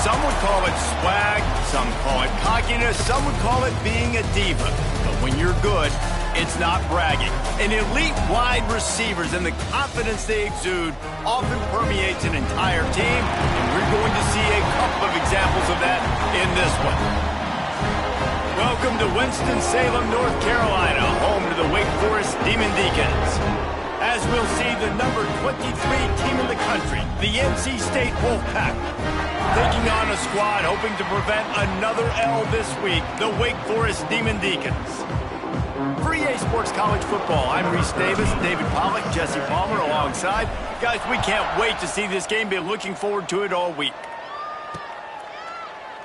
Some would call it swag, some call it cockiness, some would call it being a diva. But when you're good, it's not bragging. And elite wide receivers and the confidence they exude often permeates an entire team, and we're going to see a couple of examples of that in this one. Welcome to Winston-Salem, North Carolina, home to the Wake Forest Demon Deacons. As we'll see the number 23 team in the country, the NC State Wolfpack, taking on a squad hoping to prevent another L this week, the Wake Forest Demon Deacons. For EA Sports College Football, I'm Reese Davis, David Pollack, Jesse Palmer alongside. Guys, we can't wait to see this game. Been looking forward to it all week.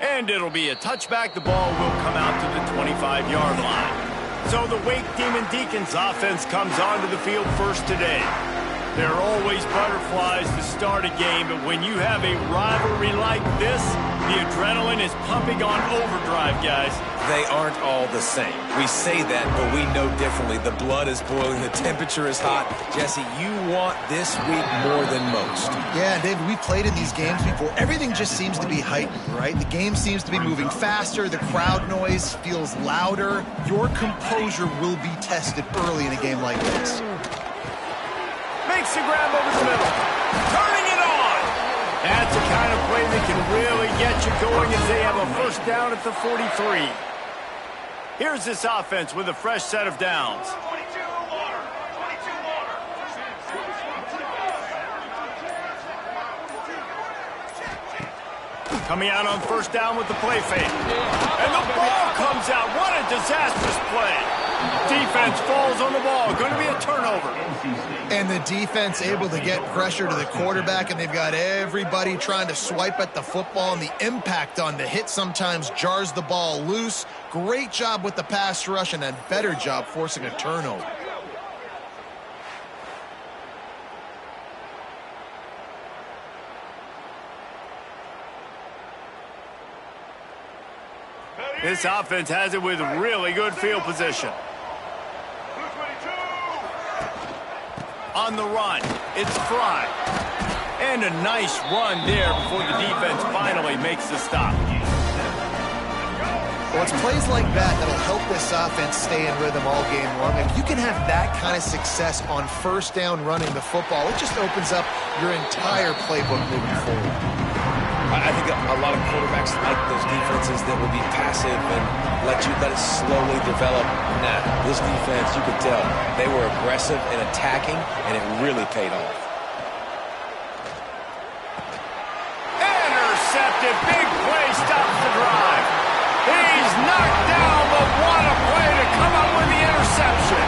And it'll be a touchback. The ball will come out to the 25-yard line. So the Wake Demon Deacons offense comes onto the field first today. There are always butterflies to start a game, but when you have a rivalry like this, the adrenaline is pumping on overdrive, guys. They aren't all the same. We say that, but we know differently. The blood is boiling. The temperature is hot. Jesse, you want this week more than most. Yeah, David, we played in these games before. Everything just seems to be heightened, right? The game seems to be moving faster. The crowd noise feels louder. Your composure will be tested early in a game like this. Makes the grab over the middle. Turning it on. That's the kind of play that can really get you going as they have a first down at the 43. Here's this offense with a fresh set of downs. Coming out on first down with the play fake. And the ball comes out. What a disastrous play. Defense falls on the ball. Going to be a turnover. And the defense able to get pressure to the quarterback, and they've got everybody trying to swipe at the football, and the impact on the hit sometimes jars the ball loose. Great job with the pass rush, and a better job forcing a turnover. This offense has it with really good field position. On the run, it's Fry. And a nice run there before the defense finally makes the stop. Well, it's plays like that that'll help this offense stay in rhythm all game long. If you can have that kind of success on first down running the football, it just opens up your entire playbook moving forward. I think a lot of quarterbacks like those defenses that will be passive and let it slowly develop. Nah, this defense, you could tell, they were aggressive and attacking, and it really paid off. Intercepted. Big play stops the drive. He's knocked down, but what a play to come up with the interception.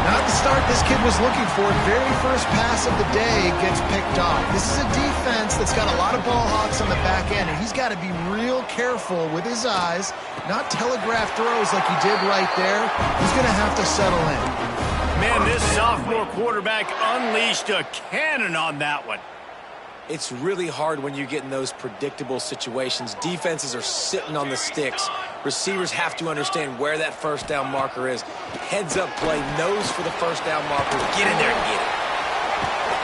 Not the start this kid was looking for. Very first pass of the day gets picked off. This is a defense that's got a lot of ball hawks on the back end, and he's got to be real careful with his eyes, not telegraph throws like he did right there. He's going to have to settle in. Man, this sophomore quarterback unleashed a cannon on that one. It's really hard when you get in those predictable situations. Defenses are sitting on the sticks. Receivers have to understand where that first down marker is. Heads up play, nose for the first down marker. Get in there and get it.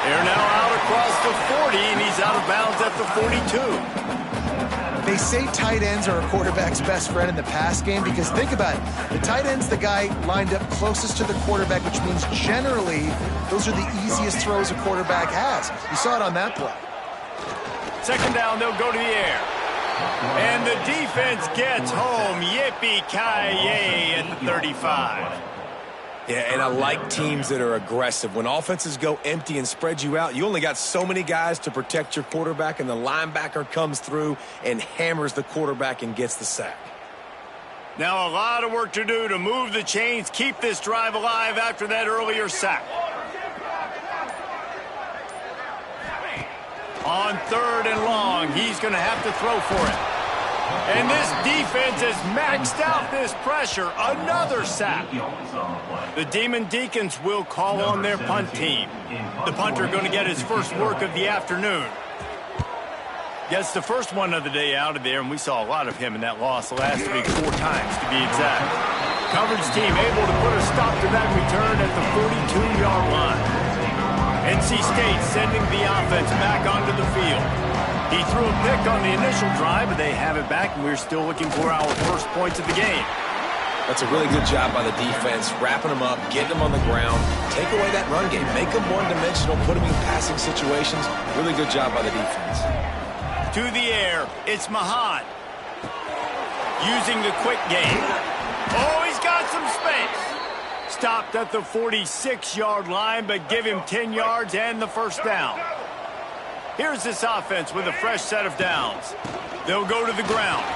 They're now out across the 40, and he's out of bounds at the 42. They say tight ends are a quarterback's best friend in the pass game because think about it. The tight end's the guy lined up closest to the quarterback, which means generally those are the easiest throws a quarterback has. You saw it on that play. Second down, they'll go to the air. And the defense gets home. Yippee-ki-yay at the 35. Yeah, and I like teams that are aggressive. When offenses go empty and spread you out, you only got so many guys to protect your quarterback, and the linebacker comes through and hammers the quarterback and gets the sack. Now a lot of work to do to move the chains, keep this drive alive after that earlier sack. On third and long, he's going to have to throw for it. And this defense has maxed out this pressure. Another sack. The Demon Deacons will call on their punt team. The punter going to get his first work of the afternoon. Gets the first one of the day out of there, and we saw a lot of him in that loss last week, 4 times to be exact. Coverage team able to put a stop to that return at the 42-yard line. NC State sending the offense back onto the field. He threw a pick on the initial drive, but they have it back, and we're still looking for our first points of the game. That's a really good job by the defense, wrapping them up, getting them on the ground, take away that run game, make them one-dimensional, put them in passing situations. Really good job by the defense. To the air, it's Mahan. Using the quick game. Oh, he's got some space. Stopped at the 46-yard line, but give him 10 yards and the first down. Here's this offense with a fresh set of downs. They'll go to the ground.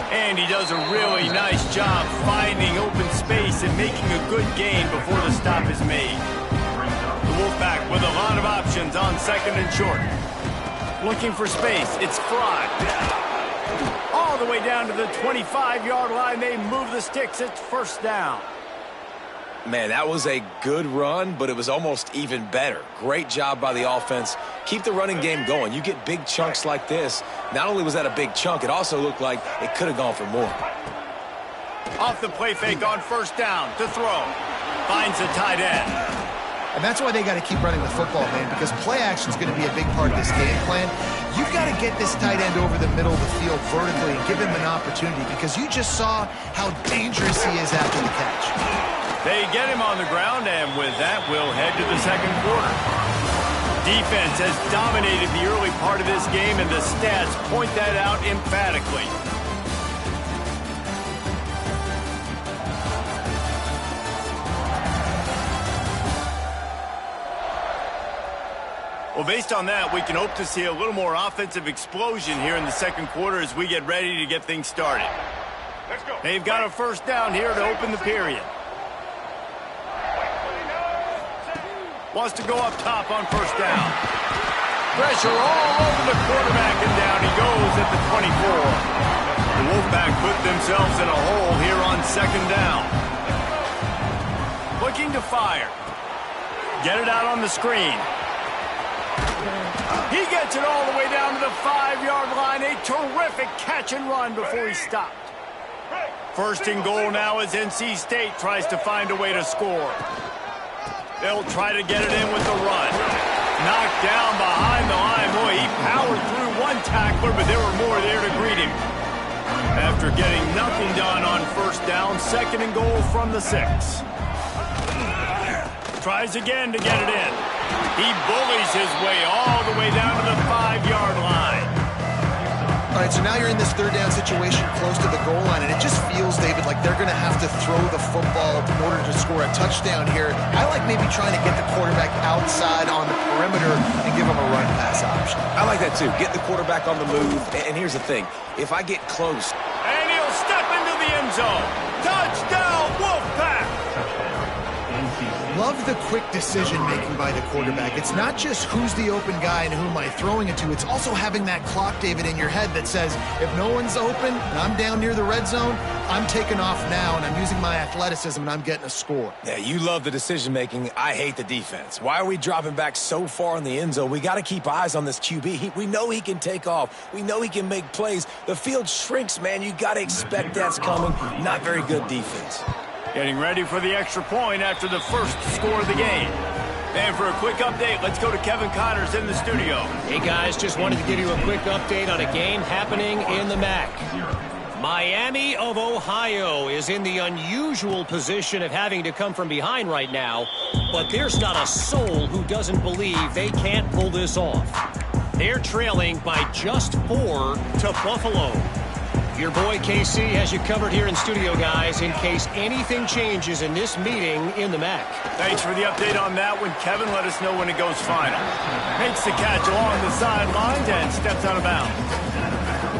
And he does a really nice job finding open space and making a good gain before the stop is made. The Wolfpack with a lot of options on second and short. Looking for space. It's Fry. All the way down to the 25-yard line. They move the sticks. It's first down. Man, that was a good run, but it was almost even better. Great job by the offense. Keep the running game going. You get big chunks like this. Not only was that a big chunk, it also looked like it could have gone for more. Off the play fake on first down to throw. Finds the tight end. And that's why they got to keep running the football, man, because play action is going to be a big part of this game plan. You've got to get this tight end over the middle of the field vertically and give him an opportunity, because you just saw how dangerous he is after the catch. They get him on the ground, and with that, we'll head to the second quarter. Defense has dominated the early part of this game, and the stats point that out emphatically. Well, based on that, we can hope to see a little more offensive explosion here in the second quarter as we get ready to get things started. Let's go. They've got a first down here to open the period. Wants to go up top on first down. Pressure all over the quarterback, and down he goes at the 24. The Wolfpack put themselves in a hole here on second down. Looking to fire. Get it out on the screen. He gets it all the way down to the 5-yard line. A terrific catch and run before he stopped. First and goal now as NC State tries to find a way to score. They'll try to get it in with the run. Knocked down behind the line. Boy, he powered through one tackler, but there were more there to greet him. After getting nothing done on first down, second and goal from the 6. Tries again to get it in. He bullies his way all the way down to the 5-yard line. All right, so now you're in this third down situation close to the goal line, and it just feels, David, like they're going to have to throw the football in order to score a touchdown here. I like maybe trying to get the quarterback outside on the perimeter and give him a run-pass option. I like that, too. Get the quarterback on the move. And here's the thing. If I get close... And he'll step into the end zone. Touchdown, Wolfpack! Love the quick decision-making by the quarterback. It's not just who's the open guy and who am I throwing it to. It's also having that clock, David, in your head that says, if no one's open and I'm down near the red zone, I'm taking off now, and I'm using my athleticism, and I'm getting a score. Yeah, you love the decision-making. I hate the defense. Why are we dropping back so far in the end zone? We got to keep eyes on this QB. We know he can take off. We know he can make plays. The field shrinks, man. You got to expect that's coming. Not very good defense. Getting ready for the extra point after the first score of the game. And for a quick update, let's go to Kevin Connors in the studio. Hey guys, just wanted to give you a quick update on a game happening in the MAC. Miami of Ohio is in the unusual position of having to come from behind right now, but there's not a soul who doesn't believe they can't pull this off. They're trailing by just 4 to Buffalo. Your boy KC has you covered here in studio, guys, in case anything changes in this meeting in the MAC. Thanks for the update on that one, Kevin. Let us know when it goes final. Makes the catch along the sidelines and steps out of bounds.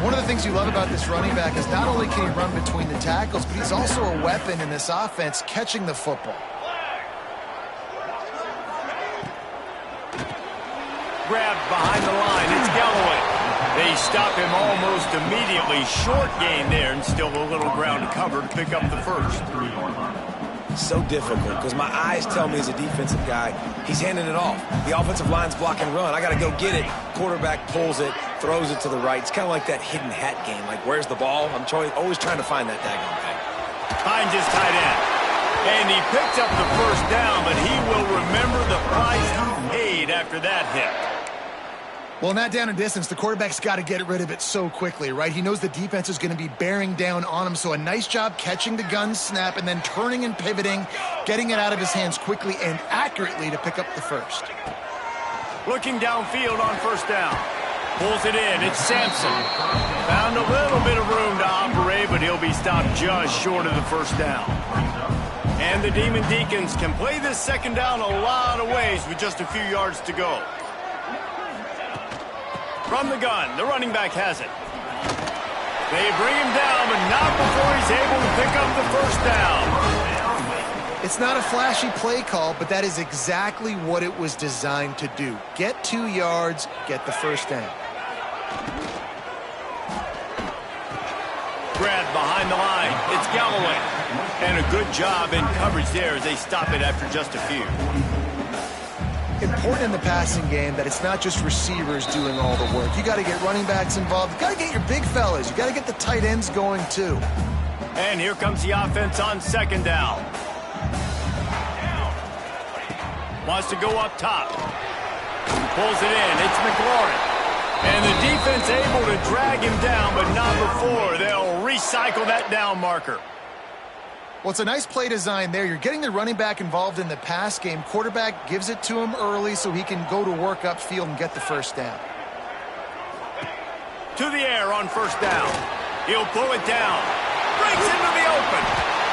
One of the things you love about this running back is not only can he run between the tackles, but he's also a weapon in this offense catching the football. Grabbed behind the line. It's Galloway. They stop him almost immediately. Short gain there, and still a little ground to cover to pick up the first. So difficult because my eyes tell me as a defensive guy, he's handing it off. The offensive line's block and run. I got to go get it. Quarterback pulls it, throws it to the right. It's kind of like that hidden hat game. Like, where's the ball? I'm always trying to find that daggone thing. Finds his tight end. And he picks up the first down, but he will remember the price he paid after that hit. Well, in that down and distance, the quarterback's got to get rid of it so quickly, right? He knows the defense is going to be bearing down on him, so a nice job catching the gun snap and then turning and pivoting, getting it out of his hands quickly and accurately to pick up the first. Looking downfield on first down. Pulls it in. It's Sampson. Found a little bit of room to operate, but he'll be stopped just short of the first down. And the Demon Deacons can play this second down a lot of ways with just a few yards to go. From the gun, the running back has it. They bring him down, but not before he's able to pick up the first down. It's not a flashy play call, but that is exactly what it was designed to do. Get 2 yards, get the first down. Grabbed behind the line. It's Galloway. And a good job in coverage there as they stop it after just a few. Important in the passing game that it's not just receivers doing all the work. You got to get running backs involved. You got to get your big fellas. You got to get the tight ends going too. And here comes the offense on second down. Wants to go up top. Pulls it in. It's McLaurin. And the defense able to drag him down, but not before they'll recycle that down marker. Well, it's a nice play design there. You're getting the running back involved in the pass game. Quarterback gives it to him early so he can go to work upfield and get the first down. To the air on first down. He'll pull it down. Breaks into the open.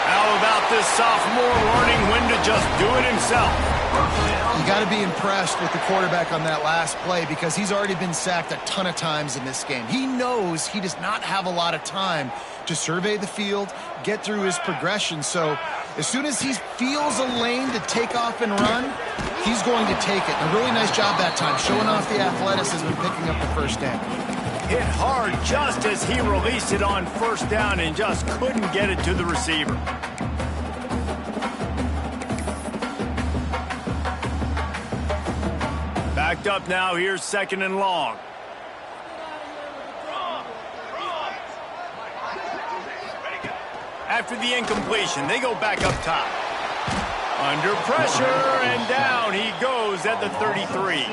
How about this sophomore learning when to just do it himself? You got to be impressed with the quarterback on that last play because he's already been sacked a ton of times in this game. He knows he does not have a lot of time to survey the field, get through his progression. So as soon as he feels a lane to take off and run, he's going to take it. A really nice job that time, showing off the athleticism and picking up the first down. Hit hard just as he released it on first down and just couldn't get it to the receiver. Backed up now, here's second and long. After the incompletion, they go back up top. Under pressure, and down he goes at the 33.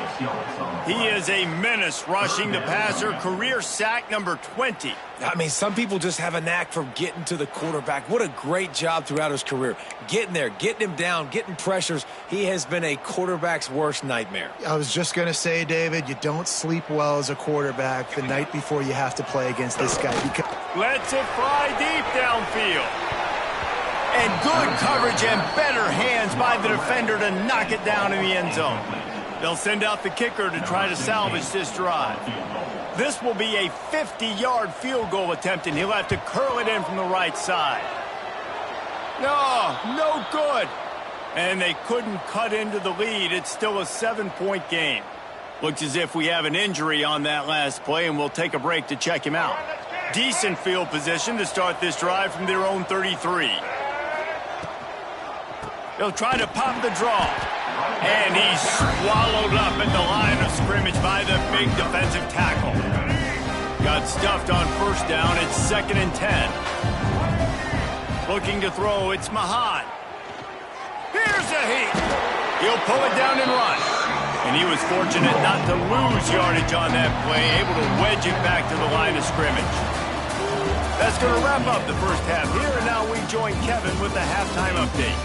He is a menace rushing the passer, career sack number 20. I mean, some people just have a knack for getting to the quarterback. What a great job throughout his career. Getting there, getting him down, getting pressures. He has been a quarterback's worst nightmare. I was just going to say, David, you don't sleep well as a quarterback the night before you have to play against this guy. Lets it fly deep downfield. And good coverage and better hands by the defender to knock it down in the end zone. They'll send out the kicker to try to salvage this drive. This will be a 50-yard field goal attempt, and he'll have to curl it in from the right side. No good. And they couldn't cut into the lead. It's still a 7-point game. Looks as if we have an injury on that last play, and we'll take a break to check him out. Decent field position to start this drive from their own 33. He'll try to pop the draw. And he's swallowed up at the line of scrimmage by the big defensive tackle. Got stuffed on first down. It's 2nd and 10. Looking to throw. It's Mahan. Here's a heat. He'll pull it down and run. And he was fortunate not to lose yardage on that play, able to wedge it back to the line of scrimmage. That's going to wrap up the first half here, and now we join Kevin with the halftime update.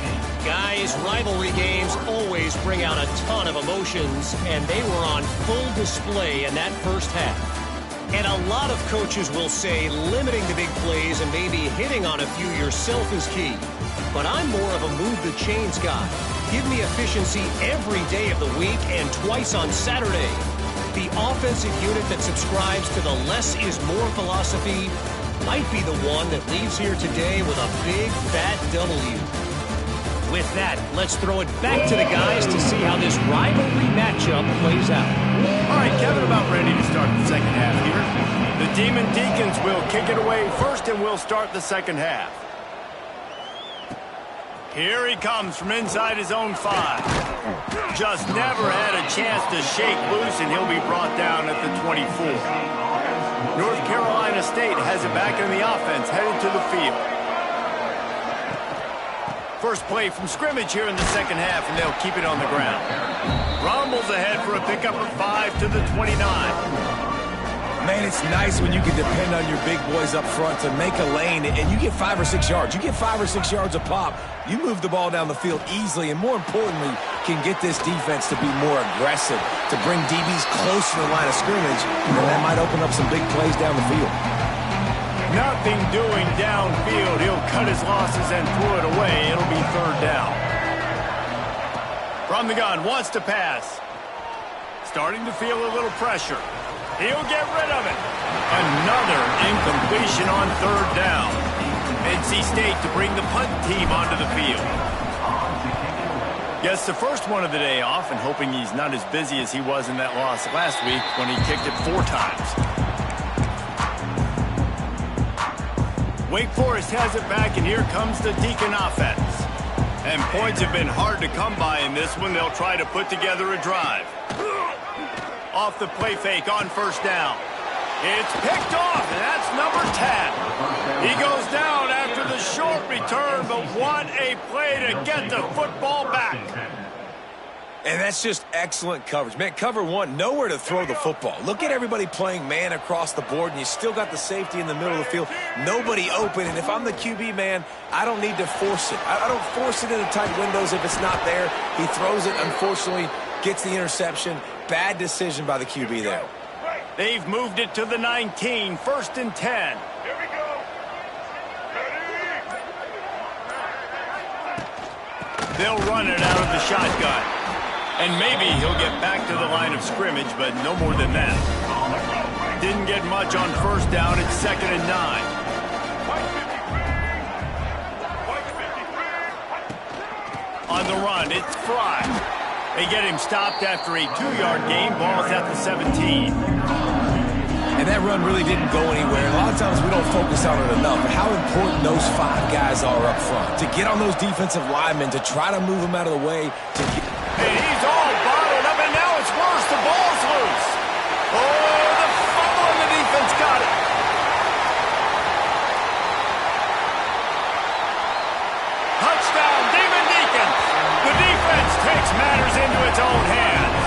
Guys, rivalry games always bring out a ton of emotions, and they were on full display in that first half. And a lot of coaches will say limiting the big plays and maybe hitting on a few yourself is key. But I'm more of a move the chains guy. Give me efficiency every day of the week and twice on Saturday. The offensive unit that subscribes to the less is more philosophy might be the one that leaves here today with a big fat W. With that, let's throw it back to the guys to see how this rivalry matchup plays out. All right, Kevin, about ready to start the second half here. The Demon Deacons will kick it away first, and we'll start the second half. Here he comes from inside his own 5. Just never had a chance to shake loose, and he'll be brought down at the 24. North Carolina State has it back in the offense, headed to the field. first play from scrimmage here in the second half, and they'll keep it on the ground. Rumbles ahead for a pickup of 5 to the 29. Man, it's nice when you can depend on your big boys up front to make a lane, and you get 5 or 6 yards. You get 5 or 6 yards a pop. You move the ball down the field easily, and more importantly, can get this defense to be more aggressive, to bring DBs close to the line of scrimmage, and that might open up some big plays down the field. Nothing doing downfield. He'll cut his losses and throw it away. It'll be third down. From the gun, wants to pass. Starting to feel a little pressure. He'll get rid of it. Another incompletion on third down. NC State to bring the punt team onto the field. Gets the first one of the day off, and hoping he's not as busy as he was in that loss last week when he kicked it 4 times. Wake Forest has it back, and here comes the Deacon offense. And points have been hard to come by in this one. They'll try to put together a drive. Off the play fake on first down. It's picked off, and that's number 10. He goes down after the short return, but what a play to get the football back. And that's just excellent coverage. Man, cover one, nowhere to throw the football. Look at everybody playing man across the board, and you still got the safety in the middle of the field. Nobody open, and if I'm the QB, man, I don't need to force it. I don't force it into tight windows if it's not there. He throws it, unfortunately, gets the interception. Bad decision by the QB there. They've moved it to the 19, 1st and 10. Here we go. They'll run it out of the shotgun. And maybe he'll get back to the line of scrimmage, but no more than that. Didn't get much on first down. It's 2nd and 9. On the run, it's Fry. They get him stopped after a 2-yard gain. Ball's at the 17. And that run really didn't go anywhere. A lot of times we don't focus on it enough. But how important those 5 guys are up front. To get on those defensive linemen, to try to move them out of the way. And he's all bottled up, and now it's worse. The ball's loose. Oh, the fumble, and the defense got it. Touchdown, Demon Deacons. The defense takes matters into its own hands.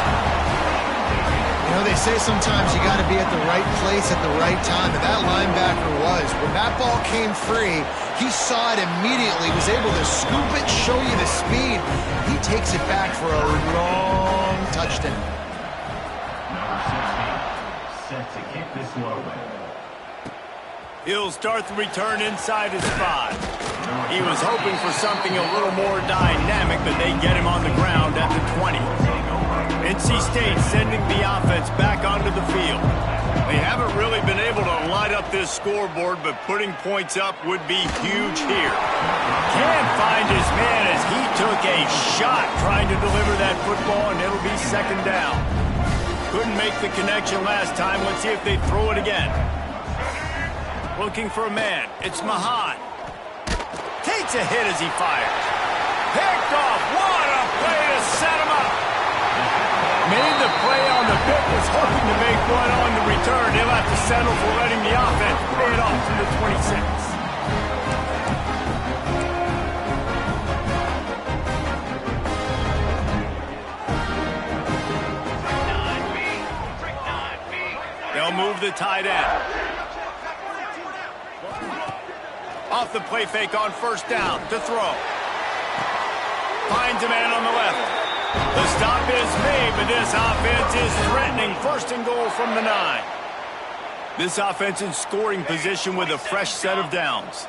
You know, they say sometimes you got to be at the right place at the right time, and that linebacker was. When that ball came free, he saw it immediately, was able to scoop it, show you the speed. He takes it back for a long touchdown. Set to kick this low. He'll start the return inside his 5. He was hoping for something a little more dynamic, but they get him on the ground at the 20. NC State sending the offense back onto the field. They haven't really been able to light up this scoreboard, but putting points up would be huge here. Can't find his man as he took a shot trying to deliver that football, and it'll be 2nd down. Couldn't make the connection last time. Let's see if they throw it again. Looking for a man. It's Mahan. Takes a hit as he fires. Picked off. What a play to set him up. Made the play on the pick, was hoping to make one on the return. He'll have to settle for letting the offense play it off to the 26. They'll move the tight end. Off the play fake on first down to throw. Finds a man on the left. The stop is made, but this offense is threatening 1st and goal from the 9. This offense in scoring position with a fresh set of downs.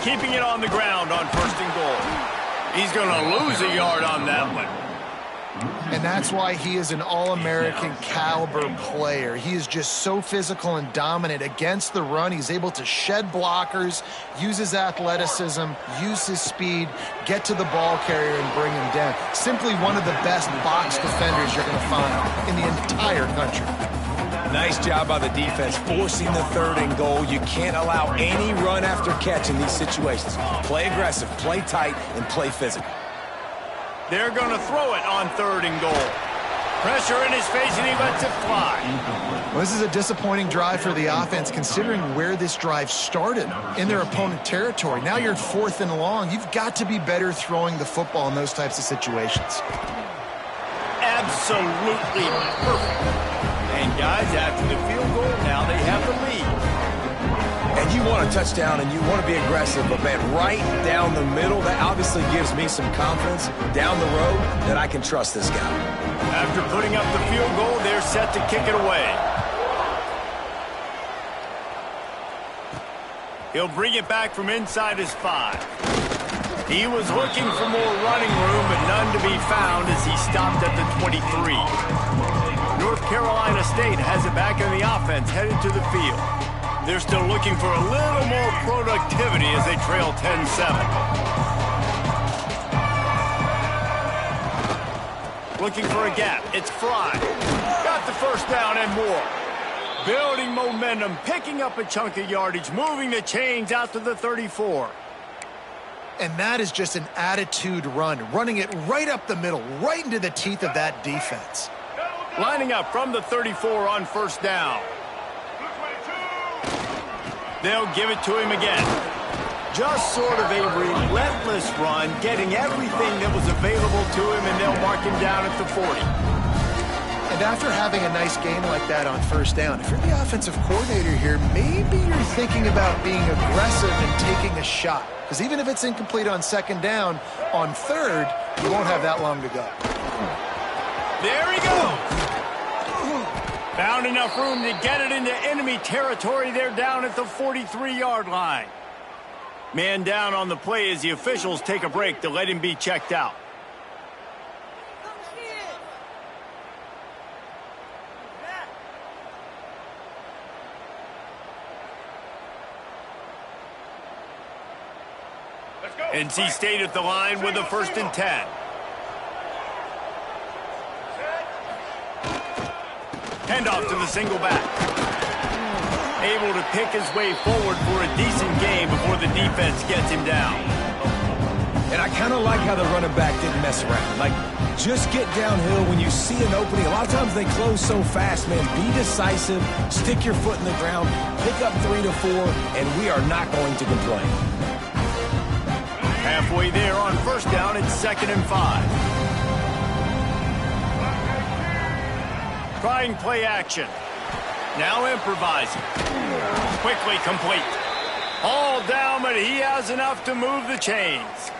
Keeping it on the ground on 1st and goal. He's going to lose a yard on that one. And that's why he is an All-American caliber player. He is just so physical and dominant against the run. He's able to shed blockers, use his athleticism, use his speed, get to the ball carrier and bring him down. Simply one of the best box defenders you're going to find in the entire country. Nice job by the defense, forcing the 3rd and goal. You can't allow any run after catch in these situations. Play aggressive, play tight, and play physical. They're going to throw it on 3rd and goal. Pressure in his face, and he lets it fly. Well, this is a disappointing drive for the offense, considering where this drive started, in their opponent territory. Now you're 4th and long. You've got to be better throwing the football in those types of situations. Absolutely perfect. And guys, after the field goal, now they have the lead. And you want a touchdown and you want to be aggressive, but man, right down the middle, that obviously gives me some confidence down the road that I can trust this guy. After putting up the field goal, they're set to kick it away. He'll bring it back from inside his 5. He was looking for more running room, but none to be found as he stopped at the 23. North Carolina State has it back in the offense, headed to the field. They're still looking for a little more productivity as they trail 10-7. Looking for a gap. It's Fry. Got the first down and more. Building momentum, picking up a chunk of yardage, moving the chains out to the 34. And that is just an attitude run, running it right up the middle, right into the teeth of that defense. Lining up from the 34 on first down. They'll give it to him again. Just sort of a relentless run, getting everything that was available to him, and they'll mark him down at the 40. And after having a nice game like that on first down, if you're the offensive coordinator here, maybe you're thinking about being aggressive and taking a shot. Because even if it's incomplete on second down, on third, you won't have that long to go. There he goes. Found enough room to get it into enemy territory. They're down at the 43-yard line. Man down on the play as the officials take a break to let him be checked out. NC State at the line with a 1st and 10. Handoff to the single back. Able to pick his way forward for a decent game before the defense gets him down. And I kind of like how the running back didn't mess around. Like, just get downhill when you see an opening. A lot of times they close so fast, man. Be decisive, stick your foot in the ground, pick up 3 to 4, and we are not going to complain. Halfway there on first down, it's 2nd and 5. Trying play action. Now improvising. Quickly complete. All down, but he has enough to move the chains.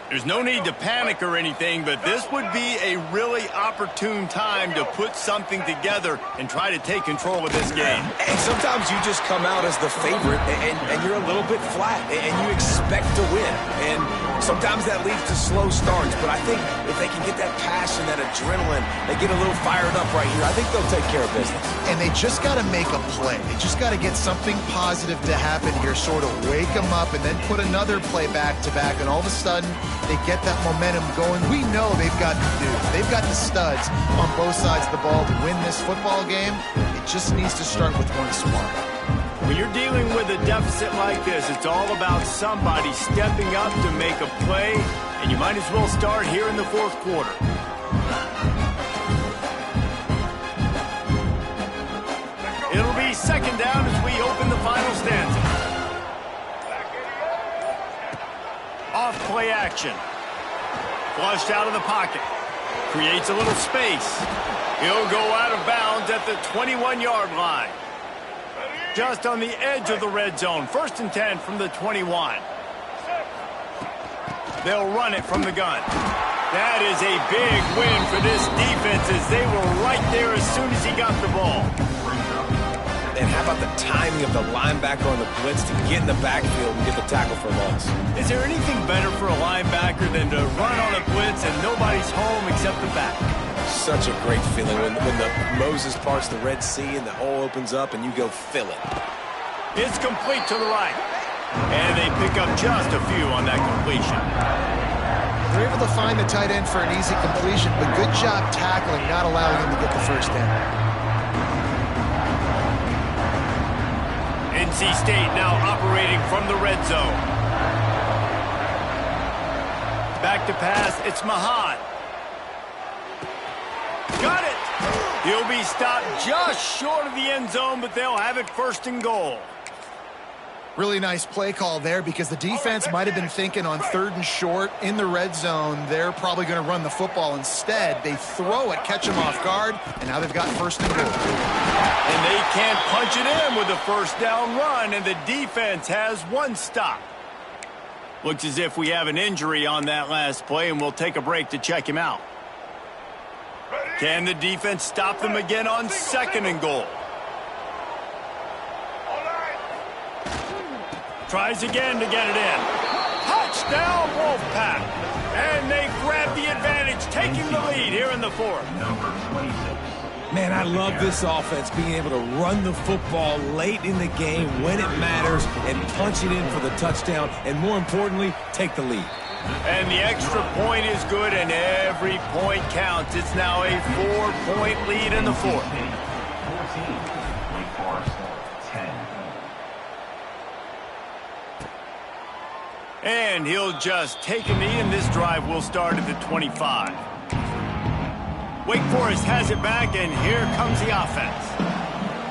There's no need to panic or anything, but this would be a really opportune time to put something together and try to take control of this game. And sometimes you just come out as the favorite, and you're a little bit flat, and you expect to win. And sometimes that leads to slow starts, but I think if they can get that passion, that adrenaline, they get a little fired up right here, I think they'll take care of business. And they just got to make a play. They just got to get something positive to happen here, sort of wake them up, and then put another play back-to-back, and all of a sudden, they get that momentum going. We know they've got the dudes. They've got the studs on both sides of the ball to win this football game. It just needs to start with one spark. When you're dealing with a deficit like this, it's all about somebody stepping up to make a play, and you might as well start here in the 4th quarter. It'll be 2nd down as we open the final stanza. Off play action. Flushed out of the pocket. Creates a little space. He'll go out of bounds at the 21-yard line. Just on the edge of the red zone. 1st and 10 from the 21. They'll run it from the gun. That is a big win for this defense as they were right there as soon as he got the ball. And how about the timing of the linebacker on the blitz to get in the backfield and get the tackle for loss? Is there anything better for a linebacker than to run on a blitz and nobody's home except the back? Such a great feeling when the Moses parts the Red Sea and the hole opens up and you go fill it. It's complete to the right. And they pick up just a few on that completion. They're able to find the tight end for an easy completion, but good job tackling, not allowing him to get the first down. NC State now operating from the red zone. Back to pass, it's Mahan. He'll be stopped just short of the end zone, but they'll have it 1st and goal. Really nice play call there because the defense might have been thinking on 3rd and short in the red zone. They're probably going to run the football. Instead, they throw it, catch them off guard, and now they've got 1st and goal. And they can't punch it in with a 1st down run, and the defense has 1 stop. Looks as if we have an injury on that last play, and we'll take a break to check him out. Can the defense stop them again on 2nd and goal? Tries again to get it in. Touchdown, Wolfpack. And they grab the advantage, taking the lead here in the 4th. Number 26. Man, I love this offense being able to run the football late in the game when it matters and punch it in for the touchdown and, more importantly, take the lead. And the extra point is good, and every point counts. It's now a 4-point lead in the 4th. 14. Wake Forest 10. And he'll just take a knee, and this drive will start at the 25. Wake Forest has it back, and here comes the offense.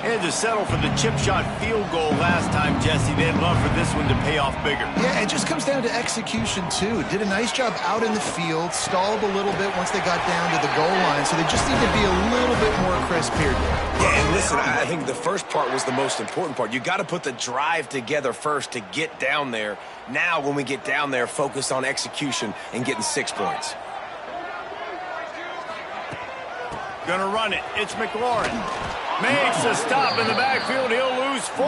They had to settle for the chip shot field goal last time, Jesse. They'd love for this one to pay off bigger. Yeah, it just comes down to execution, too. Did a nice job out in the field, stalled a little bit once they got down to the goal line, so they just need to be a little bit more crisp here. Yeah, and listen, I think the first part was the most important part. You got to put the drive together first to get down there. Now, when we get down there, focus on execution and getting 6 points. Gonna run it. It's McLaurin. Makes a stop in the backfield. He'll lose 4.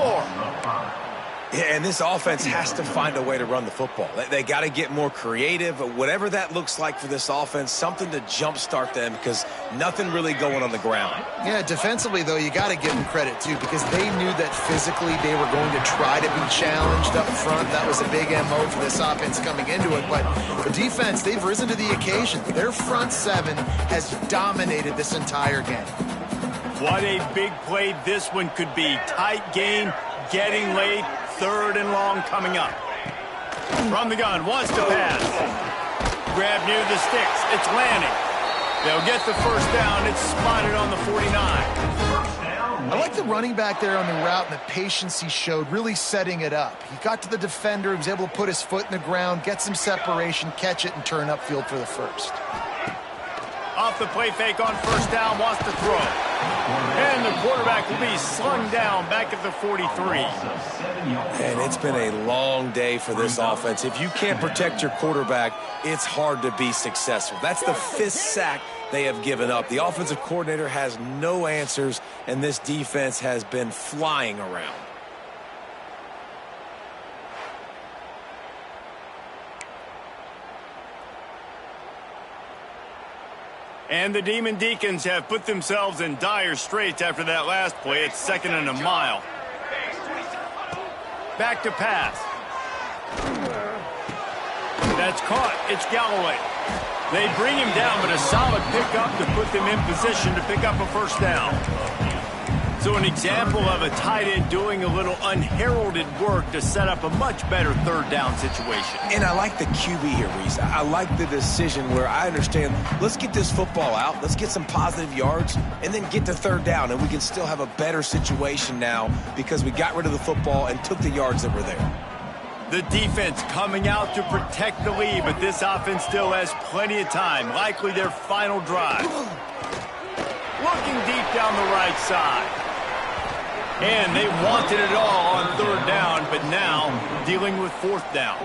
Yeah, and this offense has to find a way to run the football. They got to get more creative. Whatever that looks like for this offense, something to jumpstart them because nothing really going on the ground. Yeah, defensively, though, you got to give them credit, too, because they knew that physically they were going to try to be challenged up front. That was a big MO for this offense coming into it. But the defense, they've risen to the occasion. Their front 7 has dominated this entire game. What a big play this one could be. Tight game, getting late, 3rd and long coming up. From the gun, wants to pass. Grab near the sticks. It's landing. They'll get the 1st down. It's spotted on the 49. I like the running back there on the route and the patience he showed, really setting it up. He got to the defender, he was able to put his foot in the ground, get some separation, catch it, and turn upfield for the 1st. Off the play fake on 1st down, wants to throw. And the quarterback will be slung down back at the 43. And it's been a long day for this offense. If you can't protect your quarterback, it's hard to be successful. That's the 5th sack they have given up. The offensive coordinator has no answers, and this defense has been flying around. And the Demon Deacons have put themselves in dire straits after that last play. It's 2nd and a mile. Back to pass. That's caught. It's Galloway. They bring him down, but a solid pickup to put them in position to pick up a 1st down. So an example of a tight end doing a little unheralded work to set up a much better 3rd down situation. And I like the QB here, Reese. I like the decision where I understand, let's get this football out, let's get some positive yards, and then get to 3rd down, and we can still have a better situation now because we got rid of the football and took the yards that were there. The defense coming out to protect the lead, but this offense still has plenty of time, likely their final drive. Looking deep down the right side. And they wanted it all on 3rd down, but now dealing with 4th down.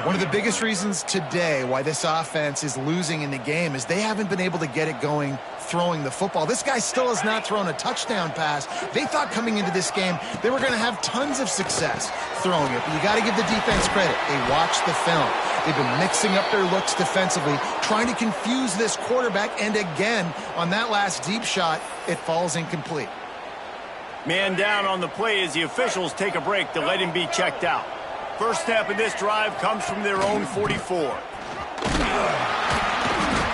One of the biggest reasons today why this offense is losing in the game is they haven't been able to get it going throwing the football. This guy still has not thrown a touchdown pass. They thought coming into this game they were going to have tons of success throwing it, but you got to give the defense credit. They watched the film. They've been mixing up their looks defensively, trying to confuse this quarterback, and again, on that last deep shot, it falls incomplete. Man down on the play as the officials take a break to let him be checked out. First snap of this drive comes from their own 44.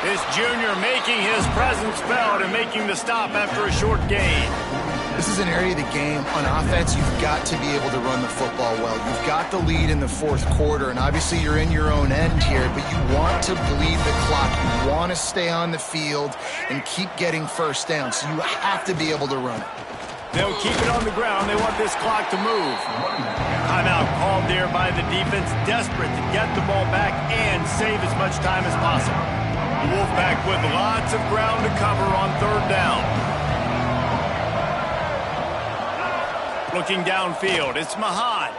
This junior making his presence felt and making the stop after a short gain. This is an area of the game. On offense, you've got to be able to run the football well. You've got the lead in the fourth quarter, and obviously you're in your own end here, but you want to bleed the clock. You want to stay on the field and keep getting first down, so you have to be able to run it. They'll keep it on the ground. They want this clock to move. Timeout called there by the defense, desperate to get the ball back and save as much time as possible. The Wolfpack with lots of ground to cover on third down. Looking downfield, it's Mahad.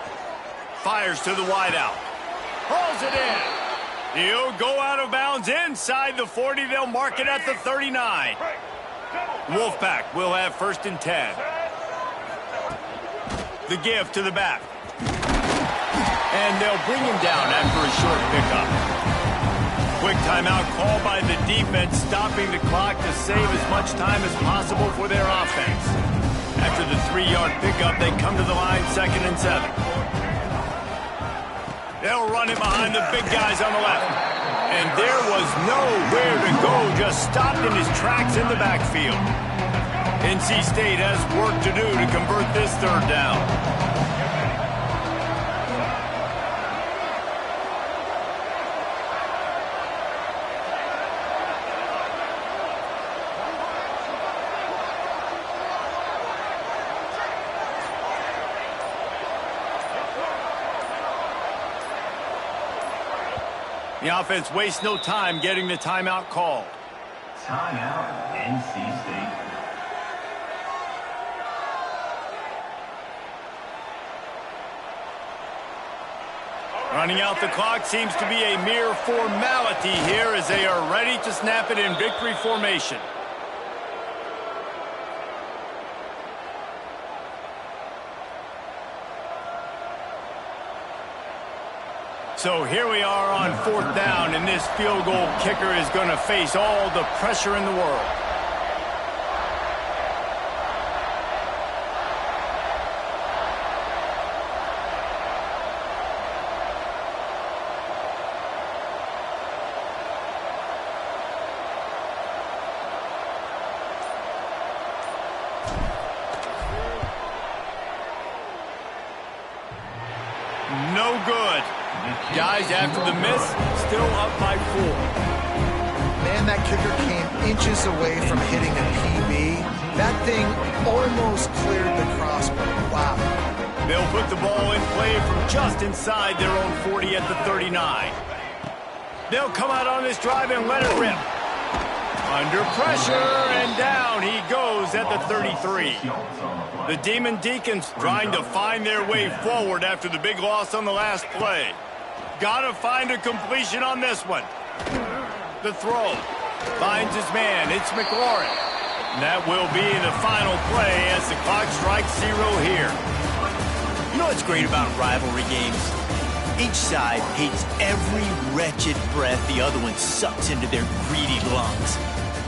Fires to the wideout. Hauls it in. He'll go out of bounds inside the 40. They'll mark it at the 39. Wolfpack will have 1st and 10. The give to the back. And they'll bring him down after a short pickup. Quick timeout call by the defense, stopping the clock to save as much time as possible for their offense. After the 3-yard pickup, they come to the line 2nd and 7. They'll run it behind the big guys on the left. And there was nowhere to go, just stopped in his tracks in the backfield. NC State has work to do to convert this third down. The offense wastes no time getting the timeout call. Timeout, NC State. Running out the clock seems to be a mere formality here as they are ready to snap it in victory formation. So here we are on 4th down, and this field goal kicker is going to face all the pressure in the world. No good. Guys, after the miss, still up by 4. Man, that kicker came inches away from hitting a PB. That thing almost cleared the crossbar. Wow. They'll put the ball in play from just inside their own 40 at the 39. They'll come out on this drive and let it rip. Under pressure, and down he goes at the 33. The Demon Deacons trying to find their way forward after the big loss on the last play. Gotta find a completion on this one. The throw. Finds his man. It's McLaurin. And that will be the final play as the clock strikes 0 here. You know what's great about rivalry games? Each side hates every wretched breath the other one sucks into their greedy lungs.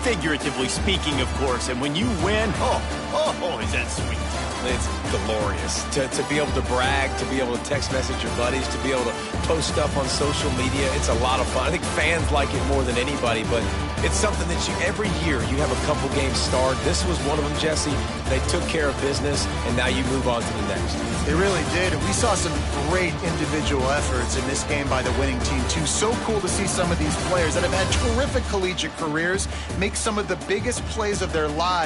Figuratively speaking, of course. And when you win, oh, is that sweet. It's glorious to be able to brag, to be able to text message your buddies, to be able to post stuff on social media. It's a lot of fun. I think fans like it more than anybody, but it's something that every year you have a couple games start. This was one of them, Jesse. They took care of business, and now you move on to the next. They really did, and we saw some great individual efforts in this game by the winning team, too. So cool to see some of these players that have had terrific collegiate careers make some of the biggest plays of their lives.